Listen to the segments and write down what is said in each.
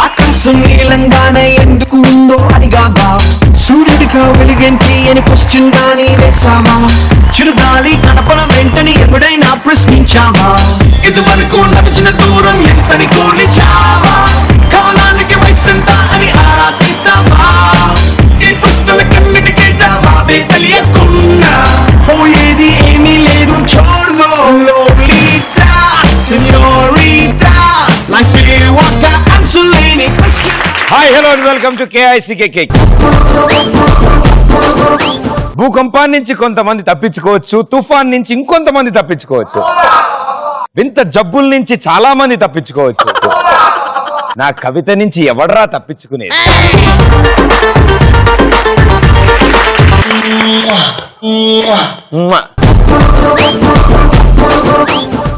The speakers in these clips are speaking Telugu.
ఆకాశం నీలంగానే ఎందుకు ఉందో అడిగావా, సూర్యుడిగా వెలుగేంటి అని క్వశ్చన్ గానీ వేసావా, చిరుగాలి కనపడ వెంటనే ఎప్పుడైనా ప్రశ్నించావా, ఇదివరకు నడిచిన దూరం ఎంతని కూలిచావా, కాలానికి వయసంతా అని ఆరా తీసావా, ఈ ప్రశ్నలకన్నిటికీ జవాబే తెలియకున్నా పోయేది ఏమీ లేదు. చూడలో లోలీటా సెన్యోరిటా లైఫ్ ఒక ఆన్సర్లేని question. Hi hello and welcome to KICK. భూకంపాన్ని నుంచి కొంతమంది తప్పించుకోవచ్చు, తుఫాన్ నుంచి ఇంకొంతమంది తప్పించుకోవచ్చు, వింత జబ్బుల నుంచి చాలా మంది తప్పించుకోవచ్చు. నా కవిత నుంచి ఎవడరా తప్పించుకునేది?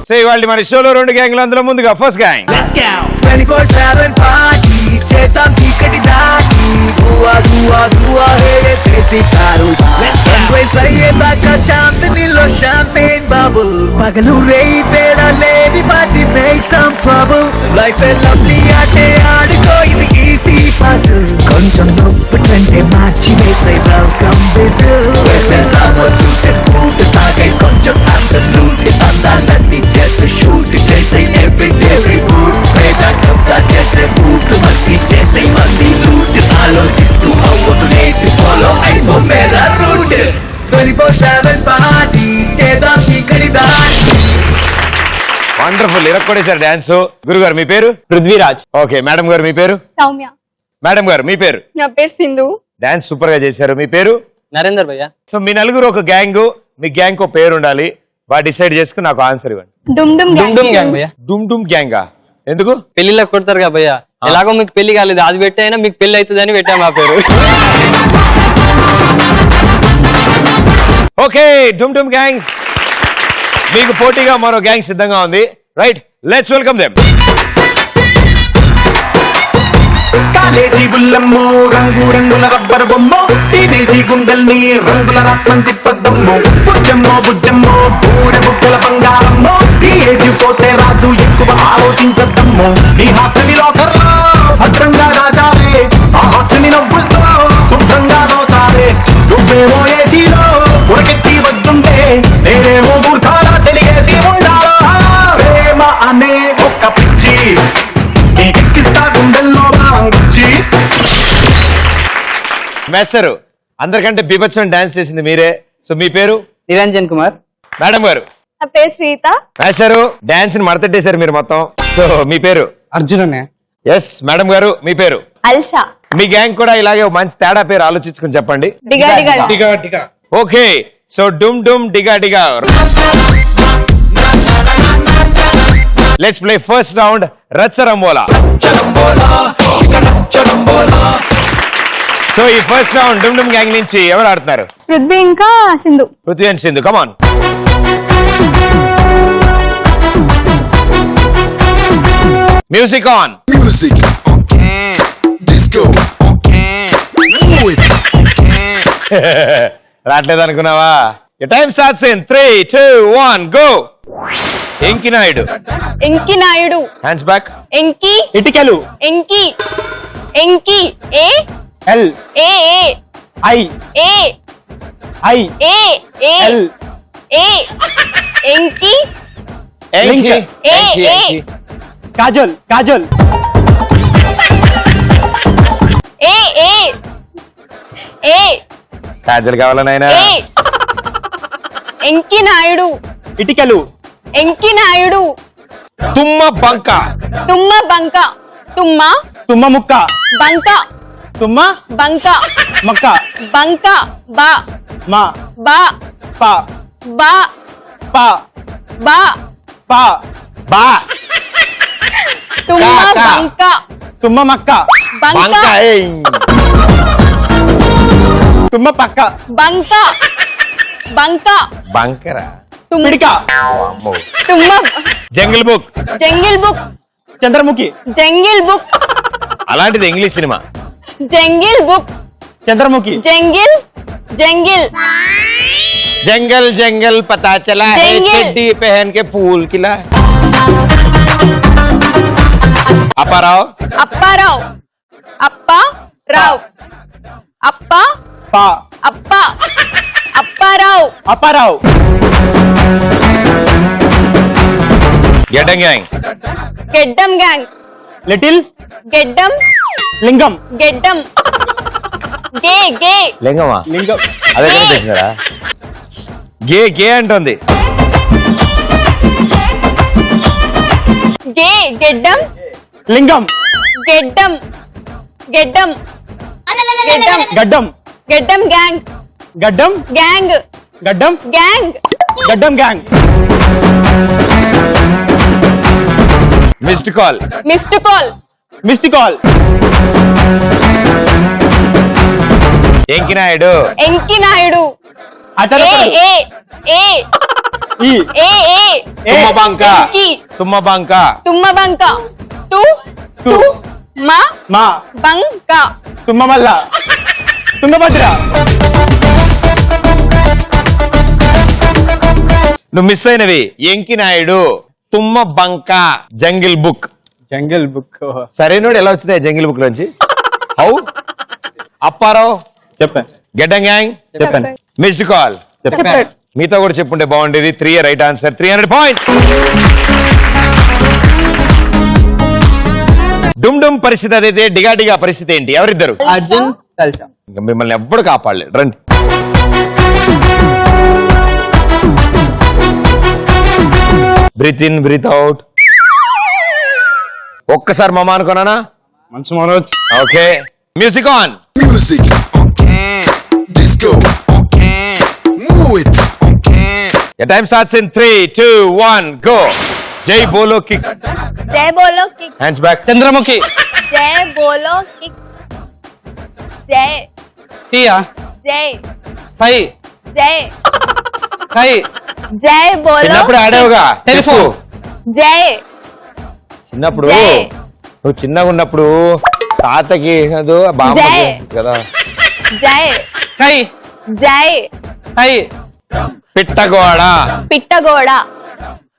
సో ఇవాళ మన షోలో రెండు గ్యాంగ్లు, అందులో ముందుగా ఫస్ట్ గ్యాంగ్. 24/7 party చేద్దాం చీకటి దాటి గువా గువా గువా హే చేసి కారు సన్రైజ్ అయ్యేదాకా చాందనీలో షాంపేన్ బబుల్ పగలు రేయి తేడా లేని party make some trouble life a lovely ఆటే ఆడుకో ఇది ఈజీ పజిల్ కొంచెం నొప్పుంటే మార్చి వేసే వెల్కమ్ విజిల్ వేసే సమ్మర్ సూట్ అండ్ బూట్ తాగే కొంచెం అబ్సల్యూట్ అందాలన్నీ జస్ట్ షూట్ చేసే ఎవ్రీడే రిబూట్ కబ్జా చేసే బూట్ మస్తి చేసే మంది లూట్ ఆలోచిస్తూ అవ్వదు లేట్ ఫాలో అయిపో మేరా రూట్ 24/7 పార్టీ చేద్దాం చీకటి దాటి. వండర్ఫుల్, ఇరక్కొడేశారు డాన్స్. గురుగారు మీ పేరు? పృథ్వీరాజ్. ఓకే, మేడం గారు మీ పేరు? సౌమ్య. మేడం గారు మీ పేరు? నా పేరు సింధు. డాన్స్ సూపర్ గా చేశారు. మీ పేరు? నరేందర్ భయ్య. సో మీ నలుగురు ఒక గ్యాంగ్, మీ గ్యాంగ్ ఒక పేరు ఉండాలి. వాటి డిసైడ్ చేసుకుని నాకు ఆన్సర్ ఇవ్వండి. డుమ్ డుమ్ డుమ్ డుమ్ గ్యాంగ్ భయ్య. డుమ్ డుమ్ గ్యాంగా? ఎందుకు? పెళ్లిలో కొడతారు కదా భయ్య, ఎలాగో మీకు పెళ్లి కాలేదు, అది పెట్టైనా మీకు పెళ్లి అవుతుంది అని పెట్టాము ఆ పేరు. ఓకే, డుమ్ డుమ్ గ్యాంగ్. మీకు పోటీగా మరో గ్యాంగ్ సిద్ధంగా ఉంది. Right, let's welcome them. College బుల్లమ్మో రంగు రంగుల రబ్బర్ బొమ్మో టీనేజీ గుండెల్ని రంగుల రత్నం తిప్పద్దమ్మో బుజ్జమ్మో బుజ్జమ్మో బూరె బుక్కల బంగారమ్మో ఈ ఏజ్ పోతే రాదు ఎక్కువ ఆలోచించద్దమ్మో ఈ హాస్టల్ లోకర్లో భద్రంగా దాచాలే ఆ హాస్టల్ నవ్వులతో శుభ్రంగా దోచాలే నువ్వేమో ఏసీలో ఉరకెత్తి వద్దుంటే నేనేమో మూర్ఖాలా తెలియసి ఉండాలా ప్రేమ అనే ఒక్క పిచ్చి మెస్సరు అందరికంటే బీభత్సం డాన్స్ చేసింది మీరే. సో మీ పేరు? నిరంజన్ కుమార్. మేడం గారు? నా పేరు శ్రీత. మెస్సరు డాన్స్ ని మడతట్టేశారు మీరు మొత్తం. సో మీ పేరు? అర్జున్. ఎస్. మేడం గారు మీ పేరు? అల్షా. మీ గ్యాంగ్ కూడా ఇలాగే మంచి తేడా పేరు ఆలోచించుకుని చెప్పండి. డిగా డిగా. ఓకే, సో డుమ్ డుమ్ డిగా డిగా. లెట్స్ ప్లే ఫస్ట్ రౌండ్ రచ్చరంబోలా. సో ఈ ఫస్ట్ రౌండ్ డుమ్ డుమ్ గ్యాంగ్ నుంచి ఎవరు ఆడుతున్నారు? పృథ్వీ ఇంకా Sindhu. Prithvi and Sindhu, come on. Music on. Music on can, disco on can, move it on can. రావట్లేదు అనుకున్నావా? Time starts in 3, 2, 1 go. Yenki Naidu. Yenki Naidu. Hands back. Yenki. ఇటికలు. ఎంకి. ఎంకి. ఏ ఎల్ ఏ ఏ ఐ ఏ ఐ ఏ ఏ ఎల్ ఏ ఎంకి. ఎంకి. ఏ ఏ కాజల్. కాజల్. ఏ ఏ ఏ కాజల్ కావాలా నాయనా? ఏ ఎంకి నాయుడు. ఇటికలు. ఎంకి నాయుడు. తుమ్మ బంక. తుమ్మ బంక. తుమ్మ తుమ్మ ముక్క. బంక. తుమ్మ బంక. మక్క. బంక. బా మా బా పా బా పా బా పా బా. తుమ్మ కా. బంక. తుమ్మ మక్క. బంక. బంక. ఏయ్. తుమ్మ పక్క. బంక. బంక. బంకరా. పిడిక. అమ్మో. తుమ్మ. Jungle book. Jungle book. Chandramukhi. Jungle book. అలాంటిది ఇంగ్లీష్ సినిమా. Jungle book. చంద్రముఖి. జంగిల్. जंगिल जंगल जंगल पता चला है चड्डी पहन के फूल खिला అప్పారావు. అప్పారావు అప్పారావు అప్ప పా అప్ప అప్పారావు అప్పారావు. గెడ్డం గ్యాంగ్. గెడ్డం గ్యాంగ్ లిటిల్ గెడ్డం లింగం. గెడ్డం గే గే లింగమా? లింగం. అదే తెలిసిందరా. గే గే అంటుంది. గే గెడ్డం లింగం. గెడ్డం గెడ్డం గెడ్డం గడ్డం. గెడ్డం గ్యాంగ్ గడ్డం. గ్యాంగ్ గడ్డం. గ్యాంగ్ గడ్డం gang. Missed call. Missed call missed call. Yenki Naidu. Yenki Naidu ఏ అతను ఏ ఏ ఈ ఏ ఏ తుమ్మబంక. ఎంకి తుమ్మబంక. తుమ్మబంక తు టు. తు మా మా బంక తుమ్మమల్ల. తుంగభద్ర. నువ్వు మిస్ అయినవి ఎంకి నాయుడు, తుమ్మ బంక, జంగిల్ బుక్. Jungle book. సరైనోడు ఎలా వచ్చినాయి జంగిల్ బుక్ నుంచి? హౌ? అప్పారావు. చెప్పాను. గెడ్డం గ్యాంగ్. చెప్పాను. Missed call. చెప్పాను. మీతో కూడా చెప్పుంటే బాగుండేది. 3 రైట్ ఆన్సర్, 300 పాయింట్స్. డుమ్ డుమ్ పరిస్థితి అదైతే డిగా డిగా పరిస్థితి ఏంటి? ఎవరిద్దరు? అర్జున్ కలిసా. ఇంకా మిమ్మల్ని ఎవ్వడు కాపాడలేదు. రండి. Breathe in breathe out. ఒక్కసారి మమ అనుకున్నానా? మంచి Manoj. Okay, music on. Music on can. Disco on can. Move it on can. Time starts in 3, 2, 1 go. జై బోలో కిక్. జై బోలో కిక్ హ్యాండ్స్ బ్యాక్. చంద్రముఖి. జై బోలో కిక్ జై టియా. జై సై. జై కై. జై బోలో చిన్నప్పుడు ఆడావుగా టెలిఫోన్. జై చిన్నప్పుడు జై. నువ్వు చిన్నగా ఉన్నప్పుడు తాతకి ఏదో బామ్మ జై. కదా. జై కై. జై కై. పిట్టగోడ. పిట్టగోడ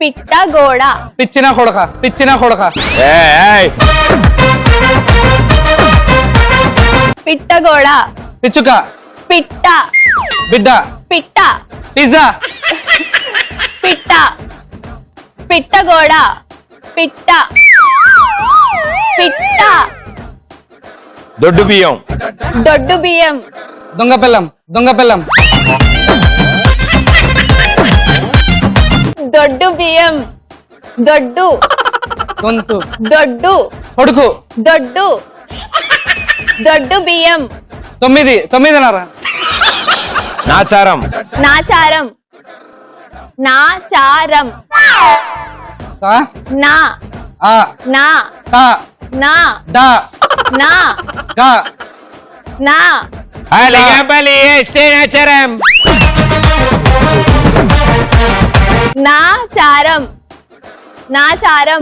పిట్టగోడ పిచ్చిన కొడక. పిచ్చిన కొడక. ఏయ్. పిట్టగోడ పిచ్చుక. పిట్ట బిడ్డ. పిట్ట పిజ్జా. పిట్ట పిట్టగోడ పిట్ట పిట్ట దొడ్డు బియ్యం. దొడ్డు బియ్యం దొంగ పిల్లం. దొంగ పిల్లం. దొడ్డు బియ్యం దొడ్డు గొంతు. దొడ్డు కొడుకు. దొడ్డు దొడ్డు బియ్యం 9. 9:30. నాచారం. నాచారం నాచారం సా. నా ఆ. నా తా. నా డా. నా గా. నా అలిగంపల్లి ఎస్టీ నాచారం. నాచారం నాచారం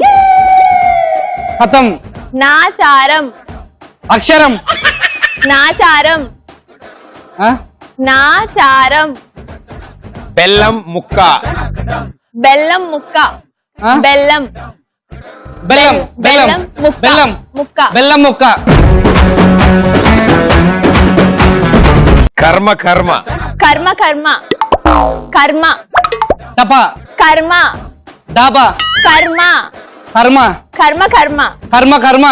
ఖతం. నాచారం అక్షరం. నాచారం ఆ? నాచారం బెల్లం ముక్క. బెల్లం ముక్క ఆ? బెల్లం బెల్లం. బెల్లం. ముక్క బెల్లం. ముక్క బెల్లం ముక్క. కర్మ కర్మ. కర్మ కర్మ కర్మ టప. కర్మ డాబా. కర్మ కర్మ. కర్మ కర్మ కర్మ. కర్మ.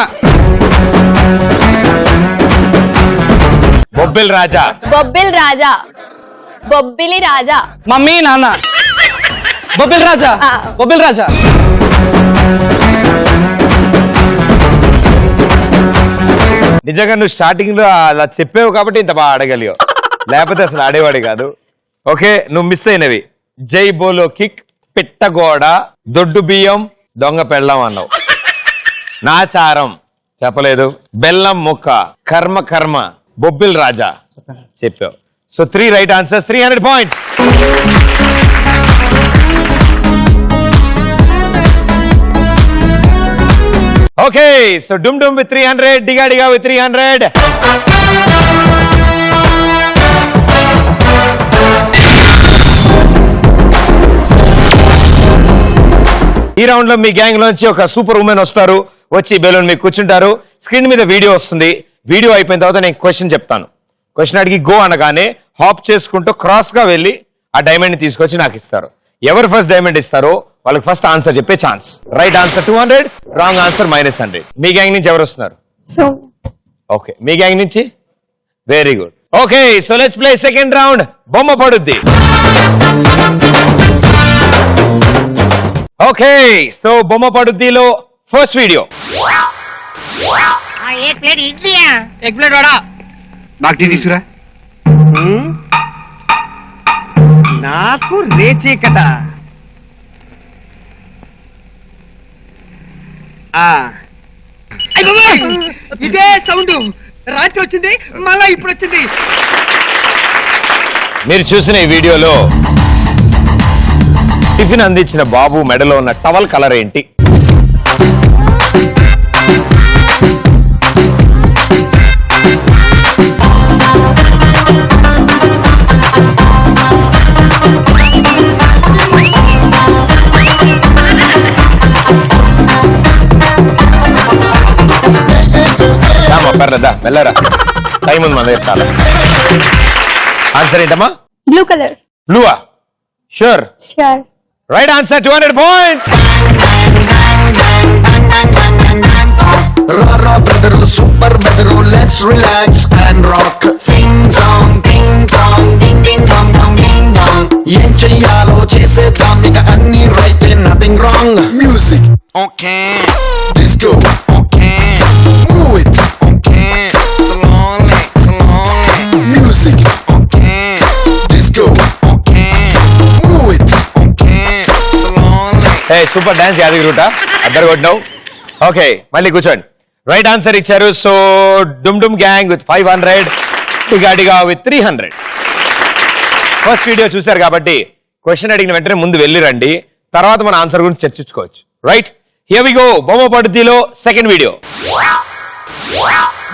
బొబ్బిల్ రాజా. బొబ్బిల్ రాజా బొబ్బిలి రాజా మమ్మీ నాన్న. బొబ్బిల్ రాజా. ఆ. బొబ్బిల్ రాజా. నిజంగా నువ్వు స్టార్టింగ్ లో అలా చెప్పావు కాబట్టి ఇంత బాగా ఆడగలిగావు, లేకపోతే అసలు ఆడేవాడి కాదు. ఓకే, నువ్వు మిస్ అయినవి జై బోలో కిక్, పిట్టగోడ, దొడ్డు బియ్యం, దొంగ పెళ్ళం అన్నావు. నాచారం చెప్పలేదు, బెల్లం ముక్క, కర్మ కర్మ, బొబ్బిల్ రాజా చెప్పావు. So 3 right answers, 300 points. Okay, so డుమ్ డుమ్ విత్ 300, డిగా డిగా విత్ 300. ఈ రౌండ్ లో మీ గ్యాంగ్ లోంచి ఒక సూపర్ ఉమెన్ వస్తారు. వచ్చి బెలూన్ మీకు కూర్చుంటారు. స్క్రీన్ మీద వీడియో వస్తుంది. వీడియో అయిపోయిన తర్వాత నేను క్వశ్చన్ చెప్తాను. క్వశ్చన్ అడిగి గో అనగానే హాప్ చేసుకుంటూ క్రాస్ గా వెళ్ళి ఆ డైమండ్ ని తీసుకొచ్చి నాకు ఇస్తారు. ఎవరు ఫస్ట్ డైమండ్ ఇస్తారో వాళ్ళకి ఫస్ట్ ఆన్సర్ చెప్పే chance. Right answer 200, wrong answer -100. మీ గ్యాంగ్ నుంచి ఎవరు వస్తున్నారు? ఓకే, మీ గ్యాంగ్ నుంచి very good. Okay, so let's play second round. బొమ్మ పడుద్ది. ఓకే, సో బొమ్మ పడుద్దిలో ఫస్ట్ వీడియో. एक प्लेट इडली है, ఎగ్ ప్లేట్ వాడా. నాకు టీ తీసుకురా. నాకు రేచీకట. ఇదే సౌండ్ రాత్రి వచ్చింది, మళ్ళా ఇప్పుడు వచ్చింది. మీరు చూసిన ఈ వీడియోలో టిఫిన్ అందించిన బాబు మెడలో ఉన్న టవల్ కలర్ ఏంటి? పర్లేదా, వెళ్ళరా, టైం ఉంది మన దగ్గర చాలా. ఆన్సర్ ఏంటమ్మా? Blue colour. బ్లూవా? Sure? Sure. Right answer, 200 points. Rara brother, super brother, let's relax and rock. Sing song, ding dong, ding ding dong dong ding dong. ఏం చెయ్యాలో చేసేద్దాం ఇక అన్ని right and nothing wrong. Music, okay. Disco, okay. Move it, okay. Slowly, slowly. Music, okay. Disco, okay. Move it, okay. Slowly. Hey, super dance Yadagiri రూట అద్దరు కొట్టినావు. ఓకే, మళ్ళీ కూర్చోండి. రైట్ ఆన్సర్ ఇచ్చారు. సో డుమ్ డుమ్ గ్యాంగ్ విత్ 500, టిగాడిగా విత్ 300. ఫస్ట్ వీడియో చూశారు కాబట్టి క్వశ్చన్ అడిగిన వెంటనే ముందు వెళ్ళి రండి, తర్వాత మన ఆన్సర్ గురించి చర్చించుకోవచ్చు. Right, here we go. బొమ్మ పడుద్దిలో సెకండ్ వీడియో.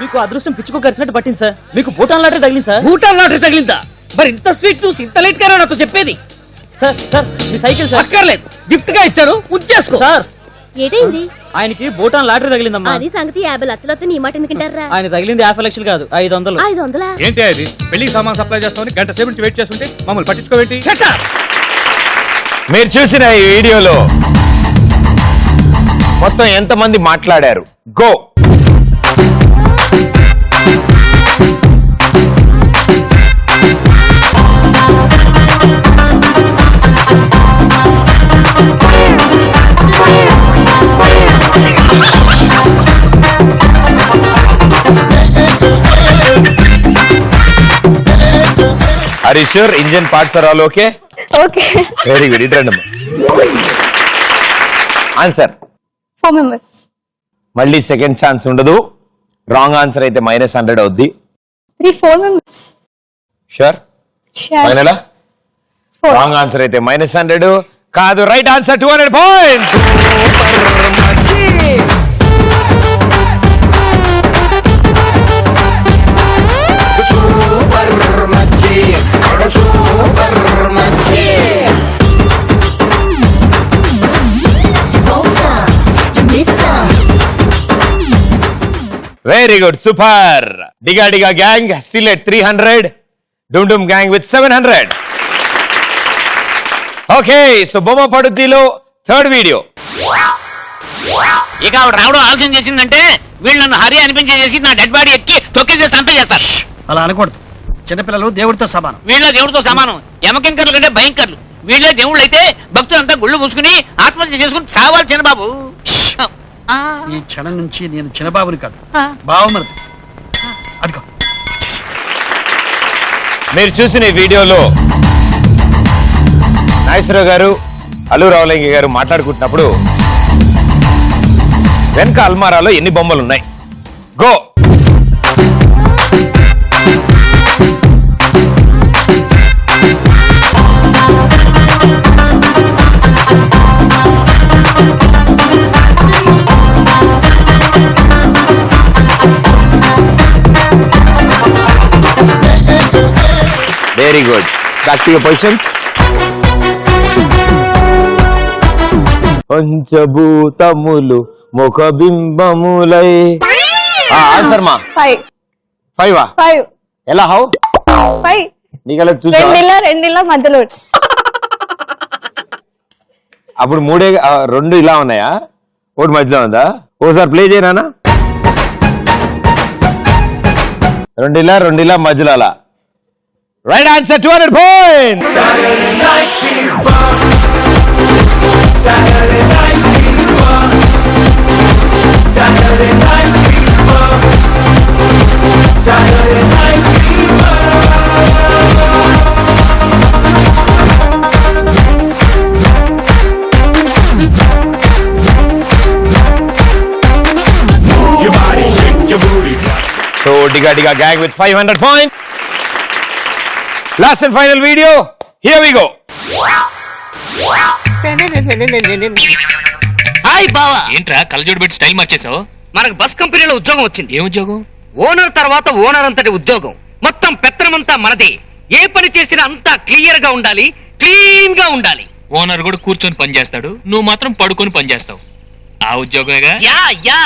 మీకు అదృష్టం పిచ్చుకో కలిసినట్టు పట్టింది సార్. మీకు భూటాన్ లాటరీ తగిలింది సార్. భూటాన్ లాటరీ తగిలిందా? మరి ఇంత స్వీట్ చూసి ఇంత లైట్ గా నాతో చెప్పేది. సార్ సార్ మీ సైకిల్ సార్. అక్కర్లేదు, గిఫ్ట్ గా ఇచ్చాను, ఉంచేసుకో. సార్ ఏంటి ఆయనకి భూటాన్ లాటరీ తగిలిందమ్మా. అది సంగతి 50 లక్షలతో నీ మాట ఎందుకంటారా? ఆయన తగిలింది 50 లక్షలు కాదు, 500. 500? ఏంటి అది? పెళ్లికి సామాన్ సప్లై చేస్తామని గంట సేపు నుంచి వెయిట్ చేస్తుంటే మమ్మల్ని పట్టించుకోవేంటి? మీరు చూసిన ఈ వీడియోలో మొత్తం ఎంతమంది మాట్లాడారు? Go. Are you sure engine parts are all okay? Okay. Very good. ఇద్దరండమ్మా. Answer 4 members. మళ్ళీ సెకండ్ ఛాన్స్ ఉండదు. రాంగ్ ఆన్సర్ అయితే -100 అవుద్ది. 4 members. షూర్? Sure. ఫైనలా? రాంగ్ ఆన్సర్ అయితే -100 కాదు. Right answer 200 points. Super Machi, Super Machi. Very good, super. డిగా డిగా గ్యాంగ్ స్టిల్ ఎట్ 300, డుమ్ డుమ్ గ్యాంగ్ విత్ 700. ఓకే, సో బొమ్మ పడుద్దిలో థర్డ్ వీడియో. ఇక ఆవిడ రావడం ఆలస్యం చేసిందంటే వీళ్ళు నన్ను హరి అనిపించేసి నా డెడ్ బాడీ ఎక్కి తొక్కేసి చంపేస్తారు. అలా అనకూడదు, చిన్నపిల్లలు దేవుడితో సమానం. వీళ్ళ దేవుడితో సమానం, యమకింకర్లు కంటే భయంకర్లు. వీళ్ళే దేవుళ్ళు అయితే భక్తులంతా గుళ్ళు మూసుకుని ఆత్మహత్య చేసుకుని చావాలి చిన్నబాబు. ఈ క్షణం నుంచి నేను చిన్నబాబుని కాదు, బావమరిది. అదిగో. మీరు చూసిన ఈ వీడియోలో నాగేశ్వరరావు గారు, అల్లు రావులింగ గారు మాట్లాడుకుంటున్నప్పుడు వెనక అల్మారాలో ఎన్ని బొమ్మలు ఉన్నాయి? Go. Very good. Back to your positions. పంచభూతములు ముఖ బింబములై ఆన్సర్ మా 5 5 5 ఎలా హౌ 5 నీకలా చూసా రెండిళ్ళ మధ్యలో అప్పుడు మూడే రెండు ఇలా ఉన్నాయా ఒకటి మధ్యలో ఉందా ఓసారి ప్లే చేయనా రెండిలా మధ్యలో అలా right answer 200 points So Diga gang with 500 points. Last and final video. Here we go. Hi బావా. ఏంట్రా కలజోడు పెట్టి స్టైల్ మార్చేసావు? మనకు బస్ కంపెనీలో ఉద్యోగం వచ్చింది. ఏం ఉద్యోగం? ఓనర్ తర్వాత ఓనర్ అంతటి ఉద్యోగం. మొత్తం పెత్తనమంతా మనదే. ఏ పని చేసినా అంతా క్లియర్ గా ఉండాలి, క్లీన్ గా ఉండాలి. ఓనర్ కూడా కూర్చొని పని చేస్తాడు, నువ్వు మాత్రం పడుకొని పని చేస్తావు. ఆ ఉద్యోగమేగా? యా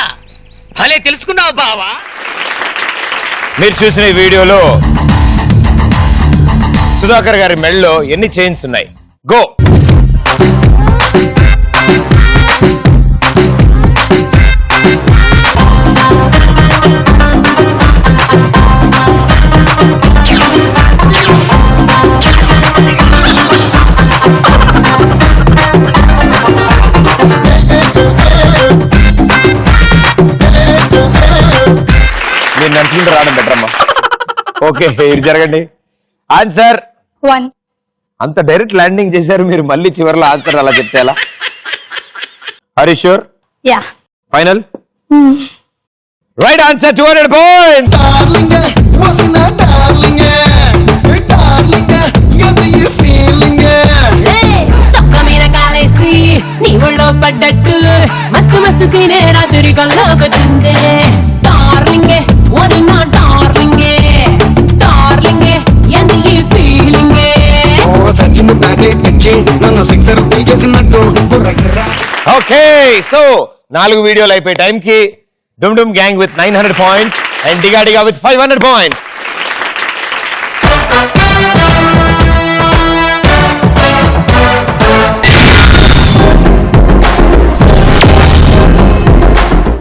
భలే తెలుసుకున్నావు బావా. మీరు చూసిన ఈ వీడియోలో సుధాకర్ గారి మెడలో ఎన్ని చైన్స్ ఉన్నాయి? గో. మీరు నడుచుకుంటూ రావడం బెటర్ అమ్మా. ఓకే ఇది జరగండి. ఆన్సర్ 1 అంత డైరెక్ట్ ల్యాండింగ్ చేశారు మీరు, మళ్ళీ చివరిలో ఆన్సర్ అలా చెప్తే ఎలా? Are you sure? Yeah final right answer 200 points. Darling, what's in that darling? Darling, how do you feeling? తొక్క మీద కాలేసి నీ ఒళ్ళో పడ్డట్టు మస్తు మస్తు సీనే రాత్రి కల్లోకొచ్చిందే. డార్లింగే వరి నా డార్లింగే, డార్లింగే ఎందు ఈ ఫీలింగే. ఓ సచిన్ బ్యాటే తెచ్చి నన్ను సిక్సర్ తీసేసినట్టు ఓకే సో 4 వీడియోలు అయిపోయే టైంకి డుమ్ గ్యాంగ్ విత్ 900 పాయింట్స్ అండ్ డిగా విత్ 500 పాయింట్స్.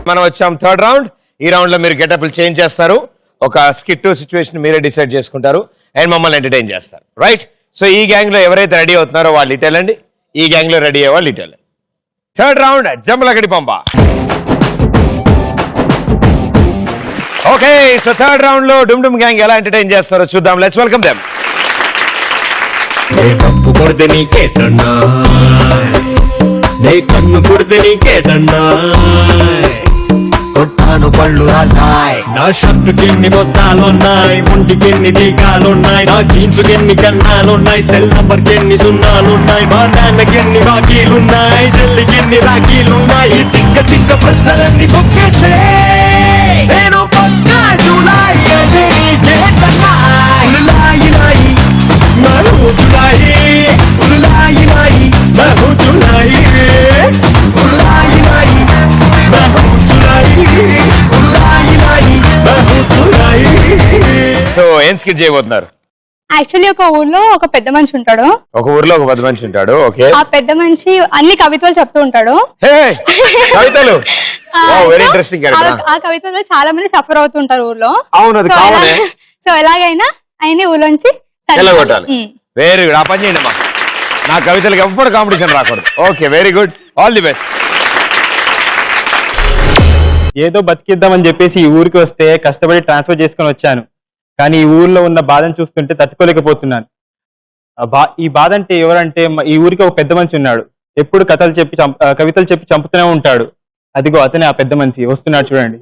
మనం వచ్చాం థర్డ్ రౌండ్. ఈ రౌండ్ లో మీరు గెటప్లు చేంజ్ చేస్తారు, ఒక స్కిట్ సిచ్యువేషన్ మీరే డిసైడ్ చేసుకుంటారు అండ్ మమ్మల్ని ఎంటర్టైన్ చేస్తారు. రైట్. సో ఈ గ్యాంగ్ లో ఎవరైతే రెడీ అవుతున్నారో వాళ్ళు ఇటు వెళ్ళండి, ఈ గ్యాంగ్ లో రెడీ అయ్యే వాళ్ళు ఇటు వెళ్ళండి. థర్డ్ రౌండ్ జంబలగడి పంప. ఓకే సో థర్డ్ రౌండ్ లో డుమ్ గ్యాంగ్ ఎలా ఎంటర్టైన్ చేస్తారో చూద్దాం. Let's welcome them. కప్పు కొడితే నీకేటన్నా, నే కన్ను కొడితే నీకేటన్నా, కొట్టాను పళ్ళు రాజాయ్, నా షర్టుకి ఎన్ని బొత్తాలున్నాయి, ఒంటికి ఎన్ని టీకాలున్నాయి, నా జీన్సుకి ఎన్ని కన్నాలున్నాయి, సెల్ నంబర్ కి ఎన్ని సున్నాలున్నాయి, మా నాన్నకి ఎన్ని బాకీలున్నాయి, చెల్లికి ఎన్ని రాఖీలున్నాయి, తిక్క ప్రశ్నలన్నీ బొక్కేసే నేను పక్కా జూలై అంటే నీకేటన్నా, ఉరులాయి లాయి మరుతులాయి, ఉరులాయి లాయి మరుతులాయి, ఉరులాయి లాయి సో ఏం స్కిట్ చేయబోతున్నారు? యాక్చువల్లీ ఒక ఊర్లో ఒక పెద్ద మనిషి ఉంటాడు. ఒక ఊర్లో ఒక పెద్ద మనిషి ఉంటాడు. ఓకే. ఆ పెద్ద మనిషి అన్ని కవితలు చెప్తూ ఉంటాడు. కవితలు వెరీ ఇంట్రెస్టింగ్. ఆ కవితలో చాలా మంది సఫర్ అవుతుంటారు ఊర్లో. అవును అది కావాలి. సో ఎలాగైనా ఆయన ఊర్లోంచి వెళ్ళగొట్టాలి. Very good. ఆ పని చేయండి అమ్మా, నా కవితలకు ఎప్పుడు కాంపిటీషన్ రాకూడదు. Okay very good, all the best. ఏదో బతికిద్దామని చెప్పేసి ఈ ఊరికి వస్తే కష్టపడి ట్రాన్స్ఫర్ చేసుకొని వచ్చాను, కానీ ఈ ఊర్లో ఉన్న బాధను చూస్తుంటే తట్టుకోలేకపోతున్నాను. ఈ బాధ అంటే ఎవరంటే ఈ ఊరికి ఒక పెద్ద మనిషి ఉన్నాడు, ఎప్పుడు కవితలు చెప్పి చంపుతూనే ఉంటాడు. అదిగో అతనే ఆ పెద్ద మనిషి వస్తున్నాడు, చూడండి.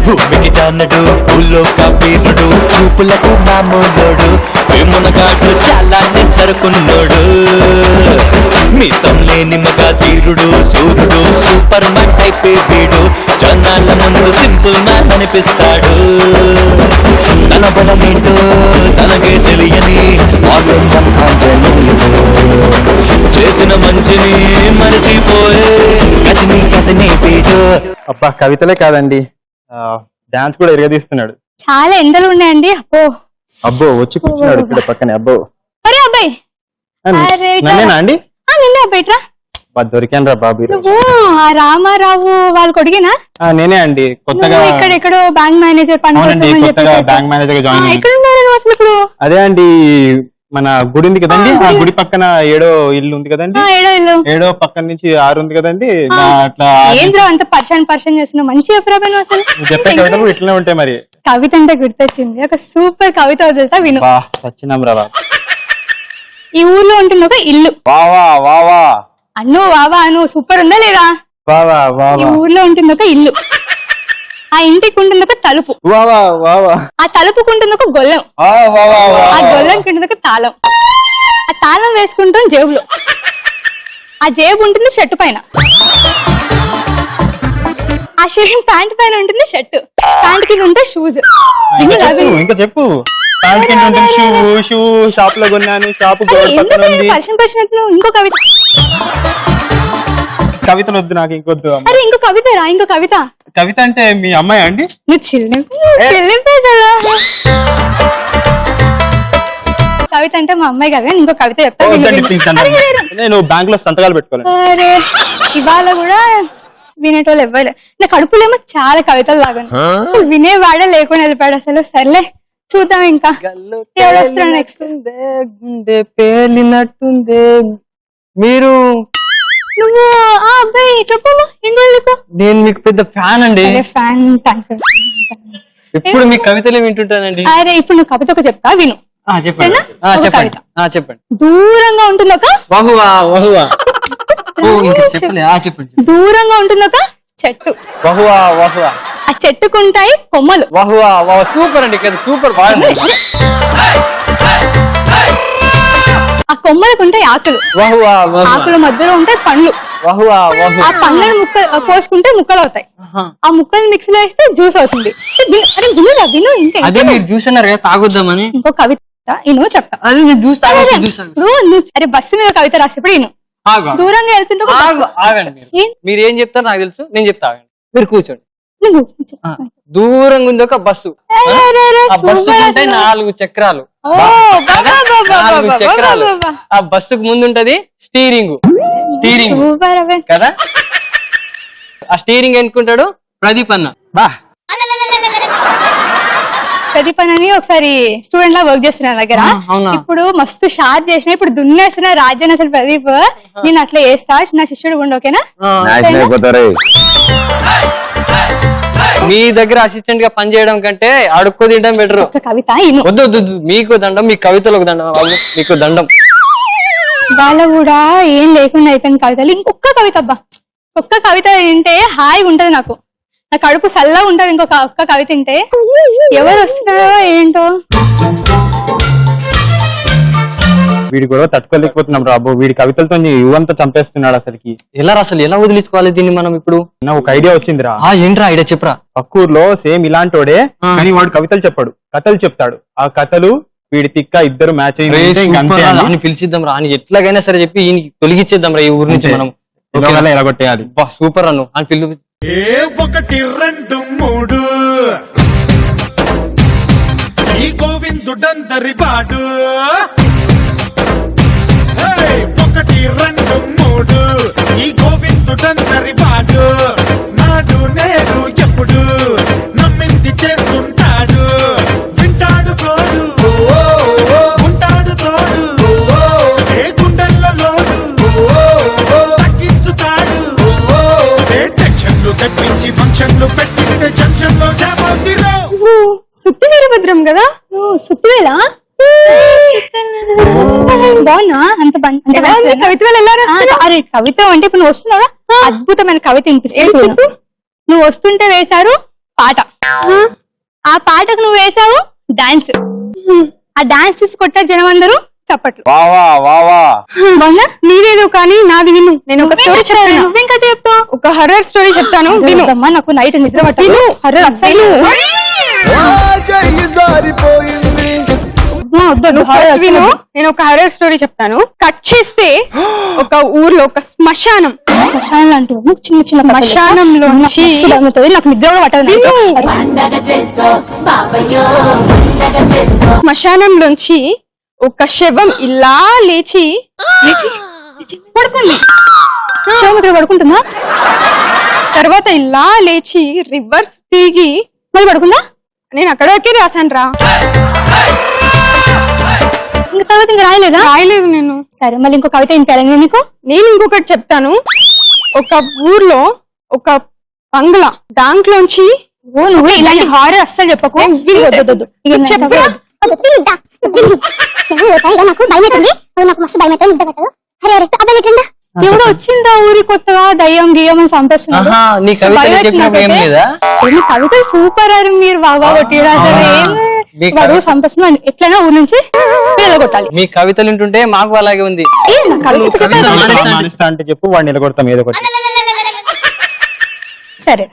భూమికి జానడు పూల్లో కబీరుడు, చూపులకు మామూలోడు, మునగాడు చాలా సరుకున్నోడు, మీసం లేని మగా తీరుడు, సూర్యుడు సూపర్ మ్యాన్ టైప్ వీడు, జనాల ముందు సింపుల్ మ్యాన్ అనిపిస్తాడు. తన బలమేంటో తనకే తెలియని ఆంజనేయుడు, చేసిన మంచిని మరచిపోయే కసిని కసిని పీటు. అబ్బా కవితలే కాదండి, డాన్స్ కూడా ఎరగదీస్తున్నాడు. చాలా ఎండలు ఉన్నాయండి. అబ్బో వచ్చి కూర్చున్నాడు ఇక్కడ పక్కనే. అబ్బో అరే అబ్బాయి, అరే ఇట్లా. నన్నేనా అండి? నిన్నే అబ్బాయి ఇట్రా. దొరికాను రా బాబు. నువ్వు ఆ రామారావు వాళ్ళ కొడుకేనా? నేనే అండి, కొత్తగా ఎక్కడెక్కడో బ్యాంక్ మేనేజర్ పని కోసం అని కొత్తగా చెప్పేసి బ్యాంక్ మేనేజర్ గా జాయిన్ ఎక్కడ ఉన్నారు నువ్వు అసలు ఇప్పుడు? అదే అండి, మన గుడి ఉంది కదండి, ఆ గుడి పక్కన 7వ ఇల్లు ఉంది కదండి, ఏడో ఇల్లు 7వ పక్కన నుంచి 6 ఉంది కదండి. అట్లా ఏంద్రో అంత పరిచయం చేస్తున్నావు. మంచి చెప్పరా నువ్వు అసలు. చెప్పే కవితలు ఇట్లనే ఉంటాయి మరి. కవిత అంటే గుర్తొచ్చింది, ఒక సూపర్ కవిత వదులుతా విను. సచ్చినాం రా. ఈ ఊర్లో ఉంటుంది ఒక ఇల్లు. వావా వావా అన్ను వావా అను సూపర్ ఉందా లేదా? వావా ఈ వావా ఊర్లో ఉంటుంది ఒక ఇల్లు. ఆ ఇంటికి ఉంటుంది ఒక తలుపు. వావా వావా ఆ తలుపుకు ఉంటుంది ఒక గొల్లెం. ఆ గొల్లెంకి ఉంటుంది ఒక తాళం. ఆ తాళం వేసుకుంటాం జేబులో. ఆ జేబు ఉంటుంది షర్టు పైన. ఆ షర్ట్ ప్యాంట్ పైన ఉంటుంది షర్ట్. ప్యాంట్ కింద ఉంటే షూస్. ఇంకా చెప్పు. ప్యాంట్ కింద ఉంటుంది షూ షాప్ లో కొన్నాను, షాప్ పక్కన ఉంది. ఇంకో కవిత. కవితలు వద్దు నాకు, ఇంకొద్దు. అరే ఇంకో కవిత రా, ఇంకో కవిత. కవిత అంటే మీ అమ్మాయి అండి? నువ్వు కవిత అంటే మా అమ్మాయి కదా. ఇంకో కవిత చెప్తాను. నేను బ్యాంక్ లో సంతకాలు పెట్టుకోవాలి. అరే ఇవాళ కూడా వినేటోళ్ళు ఎవ్వరు. నా కడుపులేమో చాలా కవితలు లాగా వినేవాడే లేకుండా వెళ్ళిపోయాడు అసలు. సర్లే చూద్దాం ఇంకా ఎవరు వస్తున్నాడు నెక్స్ట్. గుండె పేలినట్టుందే. మీరు నువ్వు ఆ అబ్బాయి చెప్పమ్మా. ఇంకో నేను మీకు పెద్ద ఫ్యాన్ అండి. ఫ్యాన్. ఎప్పుడు మీ కవితలు వింటుంటానండి. అరే ఇప్పుడు నువ్వు కవిత ఒక చెప్తా విను. చెప్పండి చెప్పండి చెప్పండి. దూరంగా ఉంటుంది ఒక వహువా వహువా. చెప్పండి. దూరంగా ఉంటుంది ఒక చెట్టు. వహువా వహువా. ఆ చెట్టుకుంటాయి కొమ్మలు. వహువా వహువా. సూపర్ అండి, సూపర్ బాగుంది. ఆ కొమ్మలకు ఉంటాయి ఆకులు. వహువా వహువా. ఆకుల మధ్యలో ఉంటాయి పండ్లు. వహువా వహువా. ఆ పండ్లను కోసుకుంటే ముక్కలు అవుతాయి. ఆ ముక్కలు మిక్స్ లో వేస్తే జ్యూస్ అవుతుంది. అరే వినురా విను. ఇంకా అదే మీరు జ్యూస్ అన్నారు కదా, తాగొద్దామని. ఇంకో కవిత ఇను చెప్తా. అది మీరు జ్యూస్ అరే బస్సు మీద కవిత రాసేప్పుడు ఇను. దూరంగా వెళ్తుంటే ఆగండి. మీరు ఏం చెప్తారు నాకు తెలుసు, నేను చెప్తా. ఆగండి, మీరు కూర్చోండి. దూరంగా ఉంది ఒక బస్సు. ఆ బస్సు ఉంటాయి 4 చక్రాలు. 4 చక్రాలు. ఆ బస్సుకు ముందు ఉంటది స్టీరింగ్ కదా. ఆ స్టీరింగ్ ఎన్నుకుంటాడు ప్రదీప్ అన్న. ప్రదీప్ అని ఒకసారి స్టూడెంట్ లా వర్క్ చేస్తున్నా దగ్గర. ఇప్పుడు మస్తు షార్ట్ చేసిన, ఇప్పుడు దున్నేస్తున్నా రాజ్యాన్ని అసలు. ప్రదీప్ నేను అట్లా చేస్తా, నా శిష్యుడు ఉండి ఓకేనా? మీ దగ్గర అసిస్టెంట్ గా పని చేయడం కంటే అడుక్కో తినడం బెటర్. కవిత వద్దు వద్దు, మీకు దండం, మీ కవితలకు దండం బాబు, మీకు దండం. వాళ్ళ కూడా ఏం లేకుండా అయిపోయింది కవితలు. ఇంకొక కవిత అబ్బా, ఒక్క కవిత వింటే హాయిగా ఉంటది నాకు. నా కడుపు చల్లగా ఉంటది ఒక్క కవిత వింటే. ఎవరు వస్తున్నారో ఏంటో. వీడి గొడవ తట్టుకోలేకపోతున్నాం రాబో. వీడి కవితలతో యువంతా చంపేస్తున్నాడు అసలుకి. అసలు ఎలా వదిలించుకోవాలి దీన్ని మనం ఇప్పుడు? నాకు ఒక ఐడియా వచ్చిందిరా. ఏంట్రా ఐడియా చెప్పరా? పక్కూర్లో సేమ్ ఇలాంటోడే, కానీ వాడు కవితలు చెప్పాడు, కథలు చెప్తాడు. ఆ కథలు వీడి తిక్క ఇద్దరు మ్యాచ్ అని పిలిచిద్దాం రా అని ఎట్లాగైనా సరే చెప్పి ఈయన తొలగిచ్చేద్దాం రా ఈ ఊరి నుంచి మనం. ఎలా కొట్టేయాలి. సూపర్ అను అని పిలు. 1 2 3 ఈ గోవిందుడందరి వాడు. 1 2 3 ఈ గోవిందుడందరి వాడు. నాడు నేడు ఎప్పుడు నమ్మింది చేస్తుంటాడు. వింటాడు తోడు, ఉంటాడు తోడు, ఏ గుండెల్లో లోడు తగ్గించుతాడు. టెన్షన్లు తగ్గించి ఫంక్షన్లు పెట్టింటే జంక్షన్ లో జామవుతారు. సుత్తి వీరభద్రం కదా. సుత్తివేలా బాగున్నా? అంత కవిత అరే కవిత అంటే ఇప్పుడు నువ్వు వస్తున్నావా? అద్భుతమైన కవిత వినిపిస్తుంది. చెప్పు. నువ్వు వస్తుంటే వేశారు పాట, ఆ పాటకు నువ్వు వేసావు డాన్స్. ఆ డాన్స్ చూసి కొట్టారు జనం అందరూ చప్పట్లు. బాగున్నా? నీదేదో కానీ నాది విను. నేను ఒక స్టోరీ చెప్తాను. నువ్వేం కథ చెప్తావు? ఒక హర్రర్ స్టోరీ చెప్తాను విను. అమ్మా నాకు నైట్ నిద్ర పట్టదు. హర్రర్ అస్సలు నేను ఒక హర్రర్ స్టోరీ చెప్తాను. కట్ చేస్తే ఒక ఊర్లో ఒక శ్మశానం అంటూ చిన్న చిన్న శ్మశానంలో నాకు నిద్ర కూడా పట్టదు. శ్మశానంలోంచి ఒక శవం ఇలా లేచి పడుకుంది. శవం ఇక్కడ పడుకుంటుందా? తర్వాత ఇలా లేచి రివర్స్ తిరిగి మళ్ళీ పడుకుందా? నేను అక్కడికే రాశాను రా. ఇంకా తర్వాత ఇంకా రాయలేదు నేను. సరే మళ్ళీ ఇంకో కవిత వినిపించాలి నీకు. నేను ఇంకొకటి చెప్తాను. ఒక ఊర్లో ఒక బంగ్లా, దాంట్లోంచి నువ్వు ఇలాంటి హారర్ అస్సలు చెప్పకు. ఎవడో వచ్చిందా ఊరి కొత్తగా దయ్యం గియ్యం అని చంపేస్తున్నాడు. కవితలు సూపర్ అరు మీరు బాగా కొట్టిరా. అసలు చంపేస్తున్నాడు. ఎట్లయినా ఊరి నుంచి కొట్టాలి. మీ కవితలు వింటుంటే మాకు అలాగే ఉంది. అంటే చెప్పు, వాడిని నిలగొడతాం ఏదో ఒకటి. సరే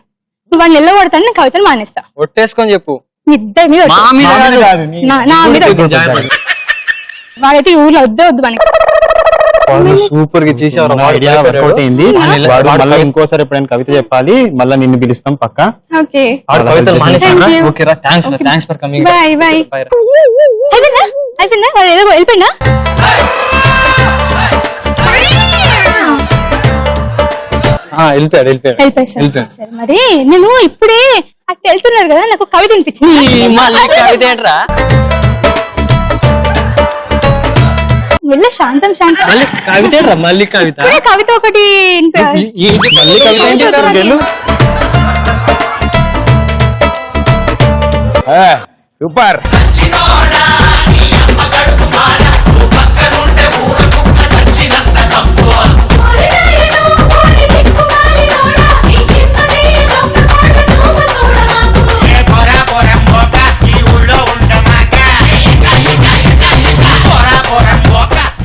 నువ్వు వాడిని నిలబడతాను, నేను కవితలు మానేస్తా. ఒట్టేసుకొని చెప్పు. ఇద్దరి మీద నా మీద. వాడైతే ఈ ఊర్లో వద్దే వద్దు మనకి. సూపర్ గా చేసావు. ఇంకోసారి ఎప్పుడైనా కవిత చెప్పాలి, మళ్ళీ నిన్ను పిలుస్తాం పక్క. వెళ్ళిపోయినా మరి నేను ఇప్పుడే అట్లా వెళ్తున్నారు కదా, నాకు కవిత అనిపించింది. వెళ్ళ శాంతం శాంతం కవిత ఒకటి సూపర్.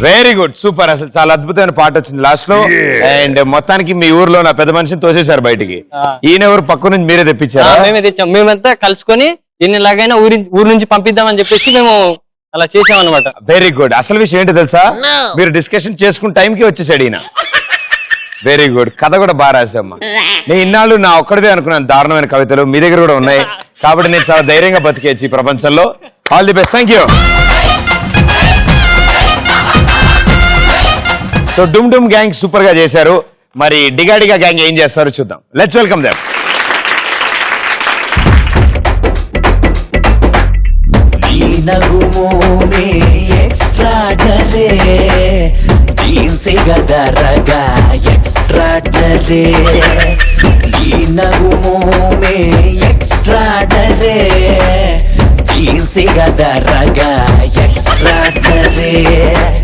Very good, super. అసలు చాలా అద్భుతమైన పాట వచ్చింది లాస్ట్ లో. అండ్ మొత్తానికి మీ ఊర్లో నా పెద్ద మనిషిని తోసేశారు బయటికి. ఈయన ఎవరు పక్క నుంచి మీరే తెప్పించారు? మేమే తెచ్చాం. మేమంతా కలుసుకొని దీన్ని ఎలాగైనా ఊరు నుంచి పంపిద్దామని చెప్పేసి మేము అలా చేసాం అనమాట. Very good. అసలు విషయం ఏంటో తెలుసా? మీరు డిస్కషన్ చేసుకున్న టైంకి వచ్చేసాడు ఈయన. Very good. కథ కూడా బాగా రాసామ్మా. నేను ఇన్నాళ్ళు నా ఒక్కడిదే అనుకున్నాను దారుణమైన కవితలు. మీ దగ్గర కూడా ఉన్నాయి కాబట్టి నేను చాలా ధైర్యంగా బతికేచ్చు ఈ ప్రపంచంలో. All the best. Thank you. So డుమ్ డుమ్ గ్యాంగ్ సూపర్ గా చేశారు. మరి డిగాడిగా గ్యాంగ్ ఏం చేస్తారో చూద్దాం. Let's welcome them.